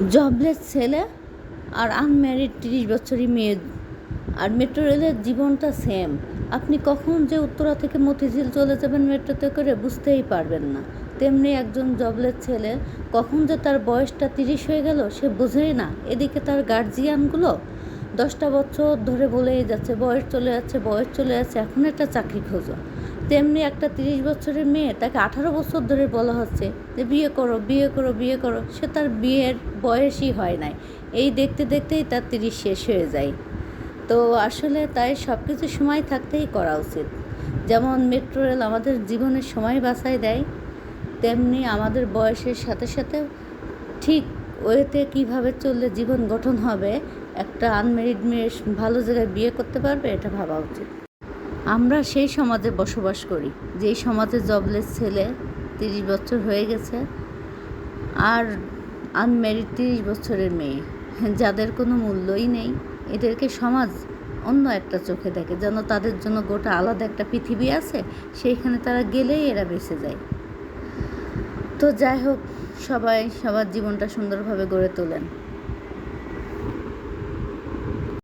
Jobless ছেলে আর unmarried 30 বছরই মেয়ে, আর মেট্রো রেলের জীবনটা সেম। আপনি কখন যে উত্তরা থেকে মতিঝিল চলে যাবেন মেট্রোতে করে বুঝতেই পারবেন না। তেমনি একজন জবলেস ছেলে কখন যে তার বয়সটা 30 হয়ে গেল সে বোঝেই না। এদিকে তার গার্জিয়ানগুলো 10টা বছর ধরে বলেই যাচ্ছে বয়স চলে যাচ্ছে, বয়স চলে যাচ্ছে, এখন একটা চাকরি খোঁজো। তেমনি একটা 30 বছরের মেয়ে, তাকে 18 বছর ধরে বলা হচ্ছে যে বিয়ে করো, বিয়ে করো, বিয়ে করো। সে তার বিয়ের বয়সই হয় নাই, এই দেখতে দেখতেই তার 30 শেষ হয়ে যায়। তো আসলে তাই সব কিছু সময় থাকতেই করা উচিত। যেমন মেট্রো রেল আমাদের জীবনের সময় বাঁচায় দেয়, তেমনি আমাদের বয়সের সাথে সাথে ঠিক ওয়েতে কীভাবে চললে জীবন গঠন হবে, একটা আনম্যারিড মেয়ে ভালো জায়গায় বিয়ে করতে পারবে, এটা ভাবা উচিত। আমরা সেই সমাজে বসবাস করি যেই সমাজে জবলেস ছেলে 30 বছর হয়ে গেছে আর আনম্যারিড 30 বছরের মেয়ে, যাদের কোনো মূল্যই নেই। এদেরকে সমাজ অন্য একটা চোখে দেখে, যেন তাদের জন্য গোটা আলাদা একটা পৃথিবী আছে, সেইখানে তারা গেলেই এরা বেঁচে যায়। তো যাই হোক, সবাই সবার জীবনটা সুন্দরভাবে গড়ে তোলেন।